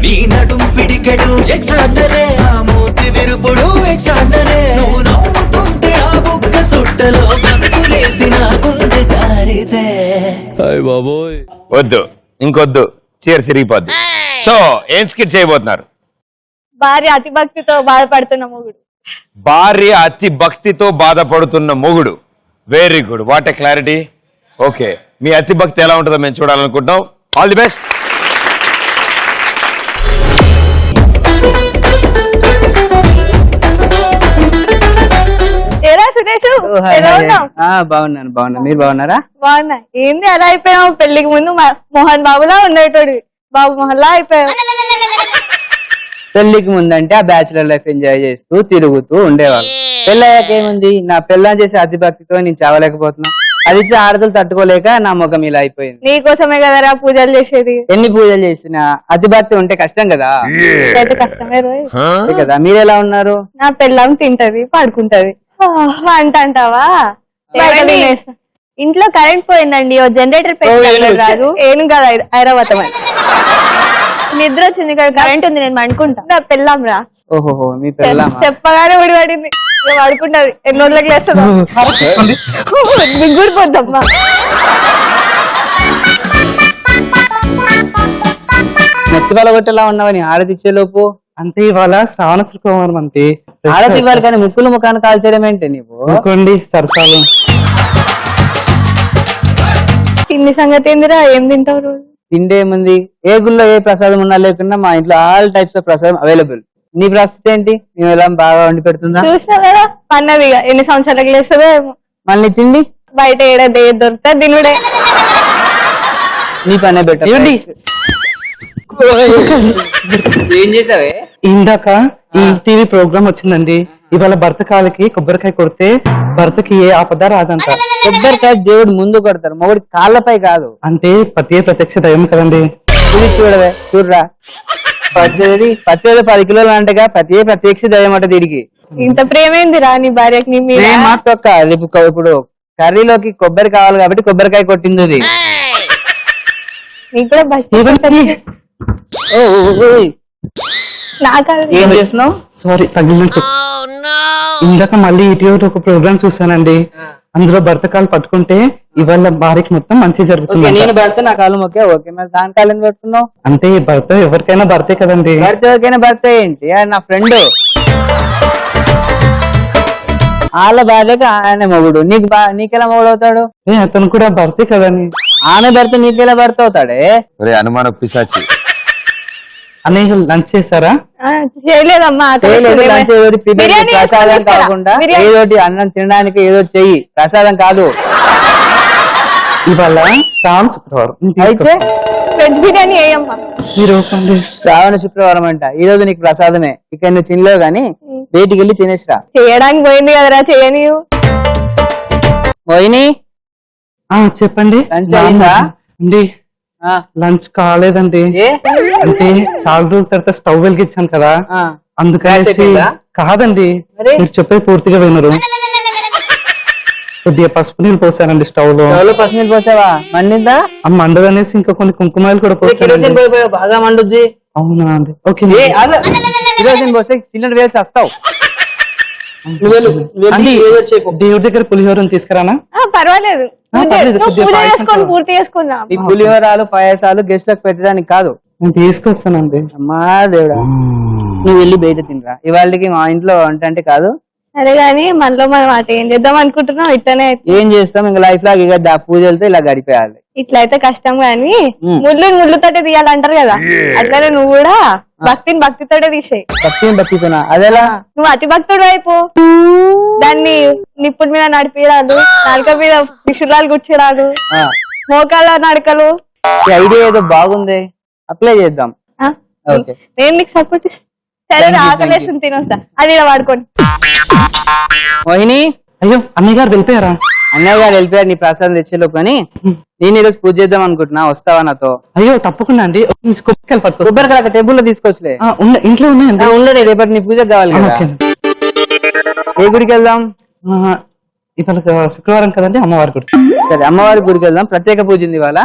నీ నడుం పిడికెడు ఎక్స్ట్రాడనరీ, ఆ మూతి విరుపుడు ఎక్స్ట్రాడనరీ, నువ్వు నవ్వుతుంటే ఆ బుగ్గ సుట్టలో గంతులేసిన గుండె జారితే. అయ్ బాబోయ్. వద్దు, ఇంకొద్దు, చీర సిరిగిపోద్దు. సో ఏం స్కిట్ చేయబోతున్నారు? భార్య అతి భక్తితో బాధపడుతున్న మొగుడు. భార్య అతి భక్తితో బాధపడుతున్న మొగుడు. Very good. What a clarity. Okay, మీ అతి భక్తి ఎలా ఉంటుందో మేము చూడాలనుకుంటున్నాం. All the best. బాగున్నాను. మీరు బాగున్నారా? బాగున్నా. ఏంది అలా అయిపోయావు? పెళ్లికి ముందు మోహన్ బాబులా ఉండేటోడు, బాబు మోహన్ లా అయిపోయావు. పెళ్లికి ముందంటే ఆ బ్యాచులర్ లైఫ్ ఎంజాయ్ చేస్తూ తిరుగుతూ ఉండేవాళ్ళు. పెళ్ళయ్యాక ఏముంది, నా పెళ్ళని చేసే అతి భక్తితో నేను చావలేకపోతున్నా. అది ఇచ్చి ఆడతలు తట్టుకోలేక నా ముఖం ఇలా అయిపోయింది. నీకోసమే కదరా పూజలు చేసేది. ఎన్ని పూజలు చేసినా అతి భక్తి ఉంటే కష్టం కదా. కష్టమే కదా. మీరు ఎలా ఉన్నారు? నా పెళ్ళం తింటది, పడుకుంటది. అంట అంటావా? ఇంట్లో కరెంట్ పోయిందండి, ఓ జనరేటర్ రాదు. ఏం కదా ఐరావతం అని నిద్ర వచ్చింది. ఇక్కడ కరెంట్ ఉంది, నేను పడుకుంటా. నా పెళ్ళాం రా. ఓహో, మీ పెళ్ళాం చెప్పగానే ఉడిపడింది. పడుకుంటది. ఎన్ని రోజులకి లేస్తుందా? దిగ్గుడిపోద్దమ్మా. నెత్తి బలగొట్టేలా ఉన్నావని ఆడదిచ్చే లోపు అంతే. ఇవాళ శ్రావణ శుక్రవారం అంతే. ఆడదివ్వాలి కానీ ముక్కులు ముఖాన్ని కాల్చేయడం ఏంటి నీవు? సరసాలు. తిండి సంగతి ఏందిరా? ఏం తింటావు రోజు? తిండి ఏముంది, ఏ గుళ్ళో ఏ ప్రసాదం ఉన్నా లేకున్నా మా ఇంట్లో ఆల్ టైప్స్ ఆఫ్ ప్రసాదం అవైలబుల్. నీ పరిస్థితి ఏంటి? మేము ఎలా బాగా వండి పెడుతుందా? చూసినా కదా పన్నదిగా ఎన్ని సంవత్సరాలకు లేస్తుందో ఏమో. మళ్ళీ తిండి బయట ఏడాది దొరుకుతా దినుడే. నీ పనే బెటర్. ఏం చేసావే? ఇందాక ఈ టీవీ ప్రోగ్రామ్ వచ్చిందండి. ఇవాళ భర్త కాలికి కొబ్బరికాయ కొడితే భర్తకి ఏ ఆపద రాదంట. కొబ్బరికాయ దేవుడు ముందు కొడతారు, మొగుడి కాళ్ళపై కాదు. అంటే పతియే ప్రత్యక్ష దైవం కదండి. చూడవే, చూడరా, పచ్చేది 10 కిలోలు అంటగా పతియే ప్రత్యక్ష దైవం అంట. తిరిగి ఇంత ప్రేమేంది రా నీ భార్యకి నీ మీద? తొక్క ఇప్పుడు కర్రీలోకి కొబ్బరి కావాలి కాబట్టి కొబ్బరికాయ కొట్టింది అది. నీకు కూడా భక్తి. ఏం చేస్తున్నావు? సారీ తగిలినట్టు. ఇందాక మళ్ళీ ఇటీవల ఒక ప్రోగ్రామ్ చూసానండి. అందులో భర్త కాలు పట్టుకుంటే ఇవాళ భార్యకి మొత్తం మంచి జరుగుతుంది. నేను భర్త నా కాలు మొక్కే ఓకే, మరి దాని కాలు ఎందుకు పట్టుకున్నావు? అంటే భర్త ఎవరికైనా భర్తే కదండి. భర్త ఎవరికైనా భర్త ఏంటి? ఆయన నా ఫ్రెండ్. వాళ్ళ భార్యకి ఆయన మొగుడు, నీకెలా మొగుడు అవుతాడు? అతను కూడా భర్తే కదని. ఆమె భర్త నీకెలా భర్త అవుతాడే? అనుమాన పిశాచి. అన్నయ్య లంచ్ చేశారా? చేయలేదమ్మా. ప్రసాదం కాకుండా ఏదోటి అన్నం తినడానికి ఏదో చెయ్యి, ప్రసాదం కాదు. ఇవాళ శ్రావణ శుక్రవారం అయితే వెజ్ బిర్యానీ వేయమ్మా. శ్రావణ శుక్రవారం అంట. ఈ రోజు నీకు ప్రసాదమే. ఇక నువ్వు తినలేవు గానీ బయటికి వెళ్ళి తినేసిరా. చేయడానికి పోయింది కదరా, చేయని. పోయిని చెప్పండి. లంచ్ అయిందా? లంచ్ కాలేదండి. అంటే చాలా రోజుల తర్వాత స్టవ్ వెలిగించాను కదా, అందుకనేసి. కాదండి, మీరు చెప్పేది పూర్తిగా వినరు. కొద్దిగా పసుపు నీళ్ళు పోసానండి స్టవ్ లో. పసుపు నీళ్ళు పోసావా? మండిందా? మండదనేసి ఇంకా కొన్ని కుంకుమాయలు కూడా పోసాను. బాగా మండుద్ది. అవునా అండి? ఓకే. కిరోసిన్ పోస్తే సిలిండర్ వేసి వస్తావు. దేవుడి దగ్గర పులిహోరం తీసుకురానా? పర్వాలేదు, పూర్తి చేసుకున్నా. ఈ పులిహోరాలు పాయసాలు గెస్ట్లకు పెట్టడానికి కాదు, నేను తీసుకొస్తానండి. అమ్మా దేవుడా, నువ్వు వెళ్ళి బయట తినరా. ఇవాళకి మా ఇంట్లో వంట అంటే కాదు. సరే గాని మనలో మనం అట ఏం చేద్దాం అనుకుంటున్నాం. ఇట్లనే ఏం చేస్తాం ఇంకా లైఫ్ లాగా, ఇక పూజలతో ఇలా గడిపేయాలి. ఇట్లయితే కష్టం గాని ముళ్ళుతోటే తీయాలంటారు కదా, అట్లనే నువ్వు కూడా భక్తిని భక్తితోటే తీసేయి. భక్తితోనా? అదేలా? నువ్వు అతి భక్తుడు అయిపో. దాన్ని నిప్పుల మీద నడిపిరాదు, నాలుక మీద విషులాలు గుచ్చరాదు, మోకాల నడకలు. ఐడియా ఏదో బాగుంది, అప్లై చేద్దాం. నేను నీకు సపోర్ట్ ఇస్తాను. సరే ఆకలేస్తుంది, తినొస్తా. అది ఇలా వాడుకోండి. మోహిని, అయ్యో అన్నయ్య గారు వెళ్ళిపోయారా? అన్నయ్య గారు వెళ్ళిపోయారు నీ ప్రసాదం తెచ్చేలోపు. అని నేను ఈరోజు పూజ చేద్దాం అనుకుంటున్నా, వస్తావా నాతో? అయ్యో తప్పకుండా అండి. కొబ్బరికాయ టెంపుల్ లో తీసుకొచ్చలే. ఇంట్లో ఉన్నాయండి. ఉండదు, రేపటి నీ పూజ కావాలి కదా. ఏ గుడికి వెళ్దాం? ఇవాళ శుక్రవారం కదండి, అమ్మవారి గుడి. సరే, అమ్మవారి గుడికి వెళ్దాం. ప్రత్యేక పూజ ఉంది ఇవాళ.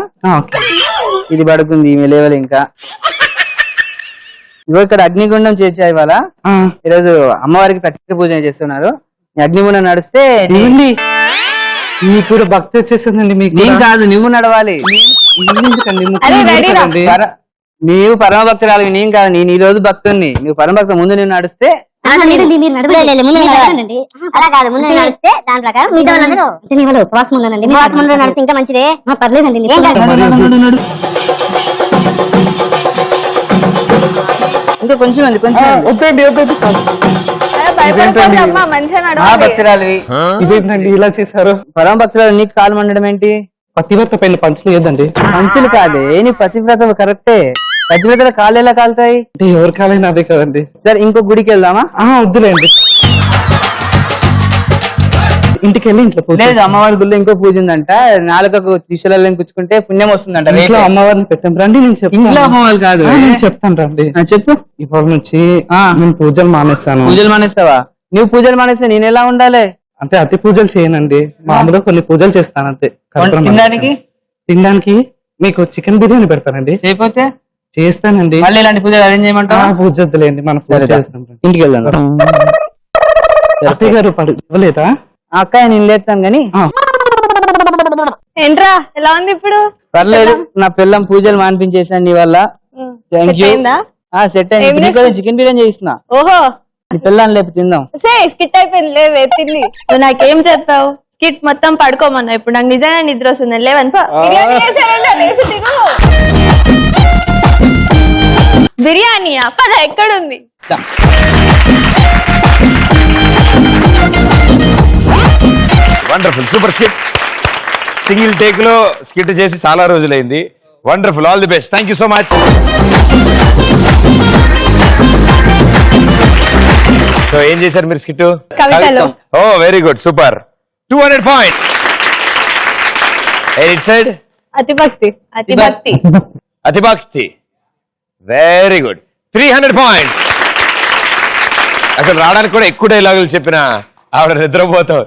ఇది పడుకుంది, ఈమె లేవలు. ఇంకా ఇగో ఇక్కడ అగ్నిగుండం చేర్చా ఇవాళ. ఈరోజు అమ్మవారికి ప్రత్యేక పూజ చేస్తున్నారు. అగ్నిగుండం నడిస్తే మీకు కూడా భక్తి వచ్చేసిందండి. మీకు నేను కాదు, నువ్వు నడవాలి. నీవు పరమ భక్తురాలి, నేను కాదు. నేను ఈ రోజు భక్తుని, నువ్వు పరమ భక్తు. ముందు నువ్వు నడిస్తే అలా కాదు, ముందు నడిస్తే దాని ప్రకారం మిగతా వాళ్ళందరూ ఉపవాసం ఉన్నానండి. ఉపవాసం ముందు నడిస్తే ఇంకా మంచిదే. పర్లేదండి. ఇంకా కొంచెం మంది, కొంచెం భక్తురాలి. ఇదేంటండి ఇలా చేశారు? పరమ భక్తురాలు, నీకు కాలు మండడం ఏంటి? పతివ్రత పైన పంచులు ఏదండి? పంచులు కాదే, నీ పతివ్రత కరెక్టే. పతివ్రతల కాళ్ళు ఎలా కాలుతాయి? అంటే ఎవరి కాలైనా అదే కదండి. సరే, ఇంకో గుడికి వెళ్దామా? వద్దులేండి, ఇంటికి వెళ్ళి ఇంట్లో పూజ. లేదు, అమ్మవారి గుడిలో ఇంకో పూజ ఉందంట. నాలుకకు త్రిశూలం పుచ్చుకుంటే పుణ్యం వస్తుందంట. ఇంట్లో అమ్మవారిని పెట్టాం రండి. నేను చెప్తాను. ఇంట్లో అమ్మవారు కాదు, నేను చెప్తాను రండి. చెప్పు. ఇవాళ నుంచి నేను పూజలు మానేస్తాను. పూజలు మానేస్తావా? నువ్వు పూజలు మానేస్తే నేను ఎలా ఉండాలి? అంటే అతి పూజలు చేయనండి, మామూలుగా కొన్ని పూజలు చేస్తాను అంతే. తినడానికి మీకు చికెన్ బిర్యానీ పెడతానండి. చేయకపోతే చేస్తానండి. మళ్ళీ ఇలాంటి పూజలు అరేంజ్ చేయమంటావా? పూజ వద్దులేండి, మనం పూజ చేస్తాం. ఇంటికి వెళ్దాం. అత్తయ్య గారు ఇవ్వలేదా? అక్క నేను లేస్తాను గాని. ఏంట్రా ఎలా ఉంది ఇప్పుడు? పర్లేదు, నా పిల్లం పూజలు మానిపించేసాను నీ వల్ల. Thank you. సెట్ అయింది. చికెన్ బిర్యానీ చేస్తున్నా. ఓహో, నీ పిల్లని లేపు తిందాం. స్కిట్ అయిపోయింది, లేవే తిండి. నువ్వు నాకేం చెప్పావు? స్కిట్ మొత్తం పడుకోమన్నా ఇప్పుడు నాకు నిజంగా నిద్ర వస్తుంది లేవని బిర్యానీ పద ఎక్కడుంది wonderful super skit single take లో స్కిట్ చేసి చాలా రోజులైంది wonderful all the best thank you so much so ఏం చేశారు మీరు స్కిట్ కవితలో oh very good super 200 points it side అతిభక్తి అతిభక్తి అతిభక్తి వెరీ గుడ్ 300 పాయింట్స్ అసలు రావడానికి కూడా ఎక్కువ డైలాగులు చెప్పిన ఆవిడ నిద్రపోతావు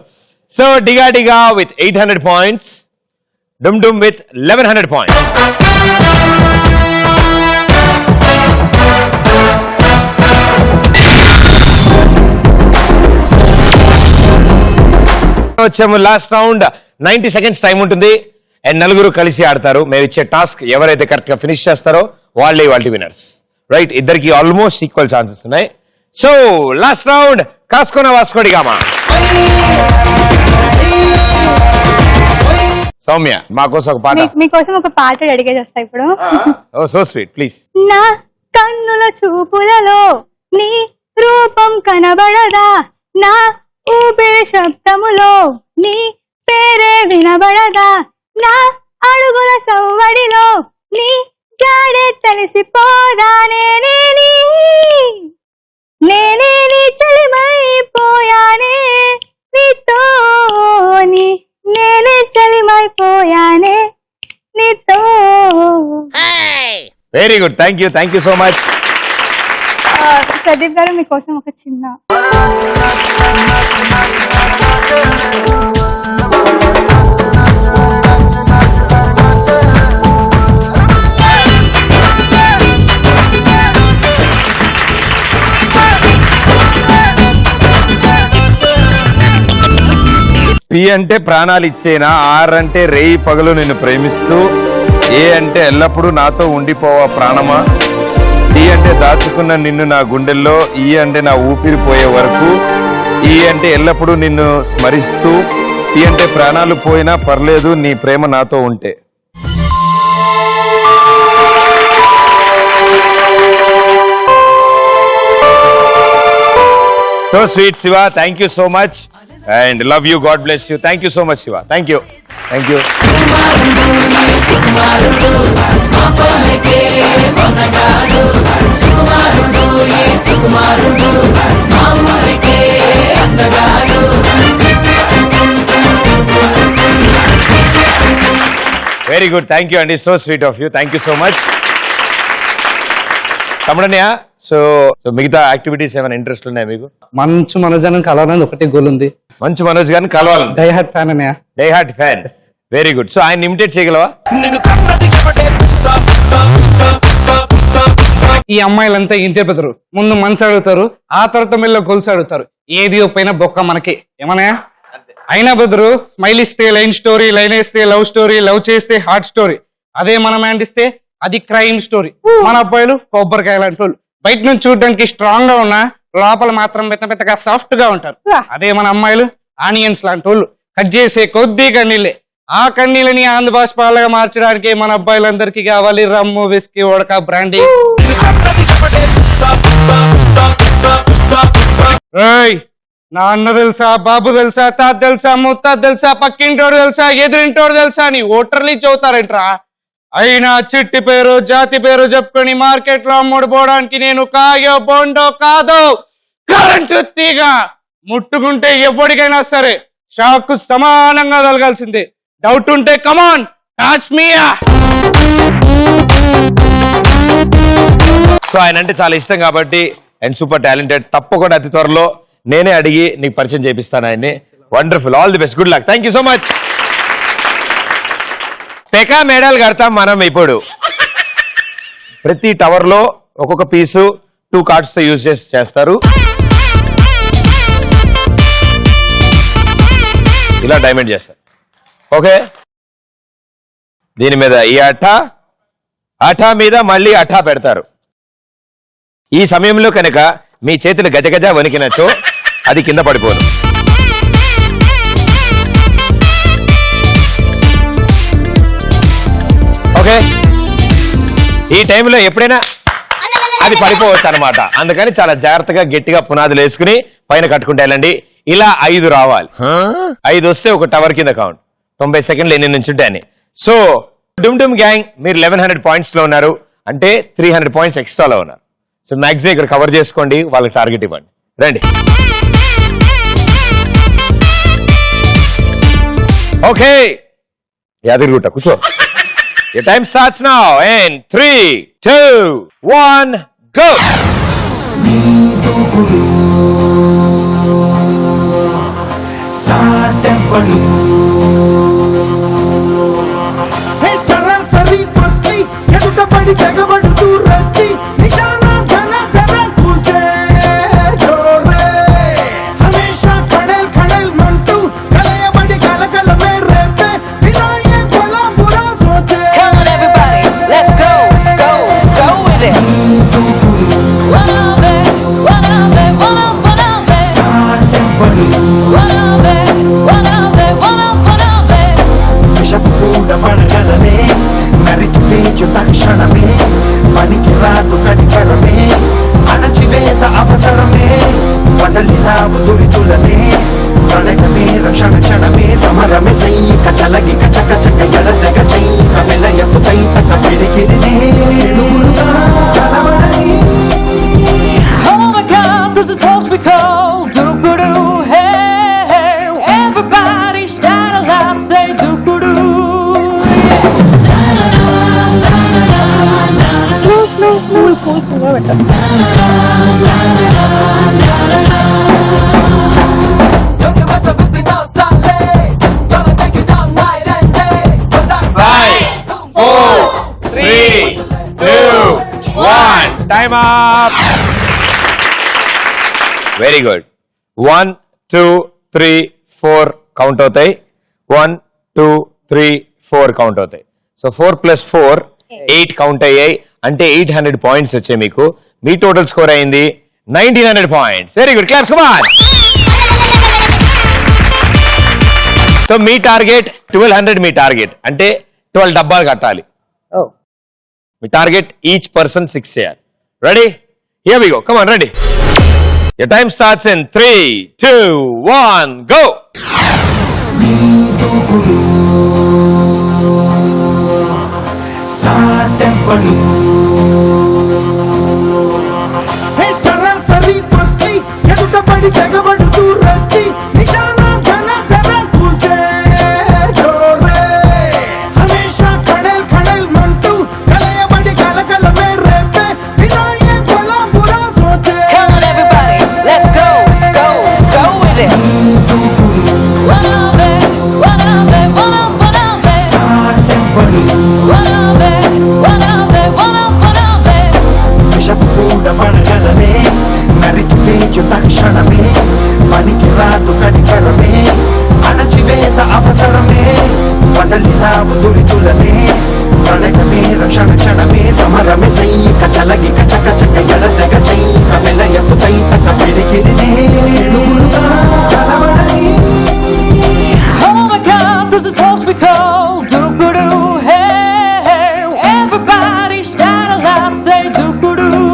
సో డిగా డిగా విత్ 800 పాయింట్స్ డుమ్ డుమ్ విత్ 1100 పాయింట్స్ వచ్చాము లాస్ట్ రౌండ్ 90 సెకండ్స్ టైం ఉంటుంది అండ్ నలుగురు కలిసి ఆడతారు మేము ఇచ్చే టాస్క్ ఎవరైతే కరెక్ట్ గా ఫినిష్ చేస్తారో వాళ్ళే వాళ్ళ విన్నర్స్ రైట్ ఇద్దరికి ఆల్మోస్ట్ ఈక్వల్ ఛాన్సెస్ ఉన్నాయి సో లాస్ట్ రౌండ్ కాస్కోన వాస్కోడిగామా సౌమ్య మాకోసం ఒక పాట మీకోసం ఒక పాట అడిగే చేస్తా ఇప్పుడు ఓ సో స్వీట్ ప్లీజ్ నా కన్నుల చూపులలో నీ రూపం కనబడదా నా ఊపిరి శబ్దములో నీ పేరే వినబడదా నా అడుగుల సవ్వడిలో నీ జాడే తెలిసిపోదా నేనే నీ చలిమైపోయానే నీతోని నేనే చలిమైపోయానే నీతో very good thank you so much Pradeep గారు మీకోసం ఒక చిన్న పి అంటే ప్రాణాలు ఇచ్చేనా ఆర్ అంటే రేయి పగలు నిన్ను ప్రేమిస్తూ ఏ అంటే ఎల్లప్పుడూ నాతో ఉండిపోవా ప్రాణమా డి అంటే దాచుకున్న నిన్ను నా గుండెల్లో ఈ అంటే నా ఊపిరిపోయే వరకు ఈ అంటే ఎల్లప్పుడూ నిన్ను స్మరిస్తూ ఈ అంటే ప్రాణాలు పోయినా పర్లేదు నీ ప్రేమ నాతో ఉంటే so sweet Shiva thank you so much and love you, God bless you, thank you so much Shiva, thank you very good thank you and it's so sweet of you thank you so much తమ్ముడన్నయ్య సో మిగతా యాక్టివిటీస్ ఏమైనా ఇంట్రెస్ట్ ఉన్నాయా మీకు మంచు మనోజనం కలవాలని ఒకటే గోల్ ఉంది మంచు మనోజ్ గారిని కలవాలి డై హార్ట్ ఫ్యాన్ అన్నయ్య die hard fan very good so ఆయన ఇమిటేట్ చేయగలవా ఈ అమ్మాయిలంతా ఇంతే పెద్దరు ముందు మనసు అడుగుతారు ఆ తర్వాత మెల్ల గొలుసు అడుగుతారు ఏది పైన బొక్క మనకి ఏమన్నా అయినా బెదరు స్మైల్ ఇస్తే లైన్ స్టోరీ లైన్ వేస్తే లవ్ స్టోరీ లవ్ చేస్తే హార్ట్ స్టోరీ అదే మనం అందిస్తే అది క్రైమ్ స్టోరీ మన అబ్బాయిలు కొబ్బరికాయ లాంటి వాళ్ళు బయట నుంచి చూడడానికి స్ట్రాంగ్ గా ఉన్నా లోపల మాత్రం పెద్దగా సాఫ్ట్ గా ఉంటారు అదే మన అమ్మాయిలు ఆనియన్స్ లాంటి వాళ్ళు కట్ చేసే కొద్ది కన్నీళ్ళే ఆ కన్నీళ్ళని ఆంధ్ర బాష్పాలుగా మార్చడానికి మన అబ్బాయిలందరికీ కావాలి రమ్ము విస్కీ ఉడక బ్రాండీ నా అన్న తెలుసా బాబు తెలుసా తాత తెలుసా ముత్తాత తెలుసా పక్కింటోడు తెలుసా ఎదురింటోడు తెలుసా అని ఓటర్లు చదువుతారంట్రా అయినా చిట్టి పేరు జాతి పేరు చెప్పుకొని మార్కెట్ లో అమ్ముడుపోవడానికి నేను కాయో బోండో కాదో కరెంటు తీగ ముట్టుకుంటే ఎవరికైనా సరే షాక్ సమానంగా తలగాల్సిందే డౌట్ ఉంటే కమాన్ టాచ్ మీయా సో ఆయన అంటే చాలా ఇష్టం కాబట్టి అండ్ సూపర్ టాలెంటెడ్ తప్పకుండా అతి త్వరలో నేనే అడిగి నీకు పరిచయం చేపిస్తాను ఆయన్ని wonderful all the best good luck thank you so much పెకా మేడాలు కడతాం మనం ఇప్పుడు ప్రతి టవర్ లో ఒక్కొక్క పీసు 2 కార్డ్స్ తో యూజ్ చేస్తారు ఇలా డైమండ్ చేస్తారు ఓకే దీని మీద ఈ అఠా మీద మళ్ళీ అఠా పెడతారు ఈ సమయంలో కనుక మీ చేతులు గజగజ వణికినచో అది కింద పడిపోను ఈ టైంలో ఎప్పుడైనా అది పడిపోవచ్చు అనమాట. అందుకని చాలా జాగ్రత్తగా గట్టిగా పునాదులు వేసుకుని పైన కట్టుకుంటే వెళ్ళండి. ఇలా 5 రావాలి. 5 వస్తే ఒక టవర్ కింద కౌంట్. 90 సెకండ్లు ఎన్ని నుంచి ఉంటాయని. సో డుమ్ డుమ్ గ్యాంగ్ మీరు 1100 పాయింట్స్ లో ఉన్నారు, అంటే 300 పాయింట్స్ ఎక్స్ట్రాలో ఉన్నారు. సో మ్యాక్సిమం ఇక్కడ కవర్ చేసుకోండి, వాళ్ళకి టార్గెట్ ఇవ్వండి. రండి. ఓకే యాదగిరిగుట్ట కూర్చో. Your time starts now in 3, 2, 1, go! సరాసరి పత్తి ఎదుటపడి తెగబడుతూ రచ్చి నిజానా ధన ధన కూల్చే జోరే హమేషా ఖడల్ ఖడల్ మంటూ కలయబడి కలకలమే రేపే వినాయే భలా బురా సోచే. Come on everybody, let's go, go, go with it. విషపు కూడా పడగలనే నరికి వేయు తక్షణమే పనికి రాదు కనికరమే అణచివేత అవసరమే వదలినావు దురితులనే ప్రణయమే రక్షణ క్షణమే సమరమే సైనిక చలగిక చక చక ఎడతెగ చైక విలయపు తైతక పిడికిలినే కలవడని. Oh my God, this is what we call doo-doo-doo, hey, everybody shout aloud, say doo-doo-doo. Time up. Very good. 1, 2, 3, 4 count అవుతాయి. 1, 2, 3, 4 కౌంట్ అవుతాయి. సో 4 + 4 8 కౌంట్ అయ్యాయి, అంటే 800 పాయింట్స్ వచ్చాయి మీకు. మీ టోటల్ స్కోర్ అయింది 1900 points. Very good, claps, come on. So me target 1200. Me target అంటే 12 డబ్బాలు కట్టాలి. మీ టార్గెట్ ఈచ్ పర్సన్ 6 చేయాలి. Ready? Here we go. Come on, ready? Your time starts in 3, 2, 1, go! సరాసరి పత్తి ఎదుటపడి తెగబడుతూ రచ్చి నిజానా ధన ధన కూల్చే జోరే హమేషా ఖడల్ ఖడల్ మంటూ కలయబడి కలకలమే రేపే వినాయే భలా బురా సోచే. Come on everybody, let's go, go, go with it. విషపు కూడా పడగలనే నరికి వేయు తక్షణమే పనికి రాదు కనికరమే అణచివేత అవసరమే వదలినావు దురితులనే ప్రణయమే రక్షణ క్షణమే సమరమే సైనిక చలగిక చక చక ఎడతెగ చైక విలయపు తైతక పిడికిలినే కలవడని. Oh my God, this is what we call doo-doo-doo, hey, everybody shout aloud, say doo-doo-doo.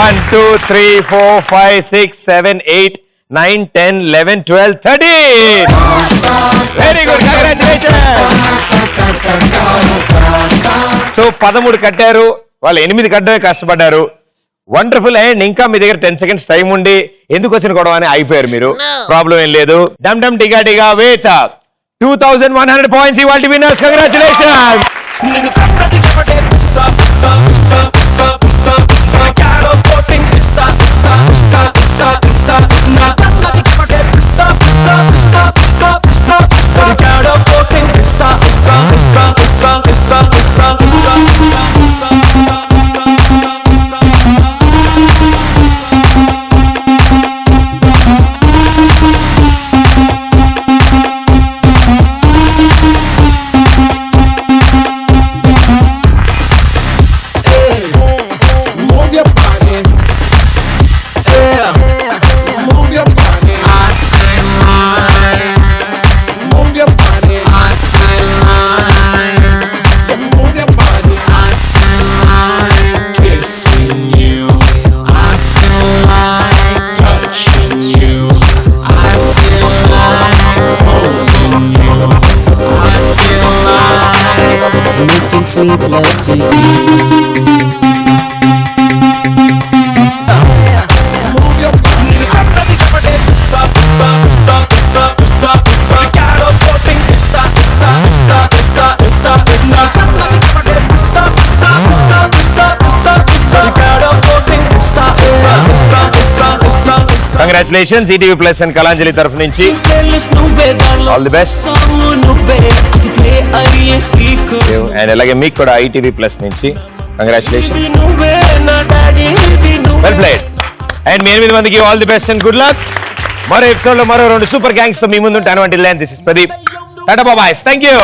One, 2, 3, 4, 5, 6, 7, 8, 9, 10, 11, 12, 13. Very good, congratulations. So 13 కట్టారు, వాళ్ళు 8 కట్టడమే కష్టపడ్డారు. వండర్ఫుల్. అండ్ ఇంకా మీ దగ్గర 10 సెకండ్స్ టైం ఉండి ఎందుకు వచ్చిన గొడవ అని అయిపోయారు మీరు. ప్రాబ్లం ఏం లేదు. డమ్ డమ్ టిగా టిగా వేత 2100 పాయింట్స్ ఇవాళ winners. Congratulations. sweet love to you. Move your body, everybody come and pista, pista, pista, pista, pista, pista. Ricardo Boating, pista, pista, pista, pista, pista, pista. Everybody come and pista, pista, pista, pista, pista, pista. Ricardo Boating, pista, pista, pista, pista, pista, pista. Congratulations ETV plus and Kalanjali తరఫు నుంచి ఆల్ ది బెస్ట్. అండ్ అలాగే మీకు కూడా ఈటీవీ ప్లస్ నుంచి కంగ్రాచులేషన్, వెల్ ప్లేడ్. అండ్ మీ 8 మందికి all the best and good luck. మరో ఎపిసోడ్ లో మరో 2 సూపర్ గ్యాంగ్స్ తో మీ ముందు ఉంటాను. This is Pradeep. Tata bye, thank you.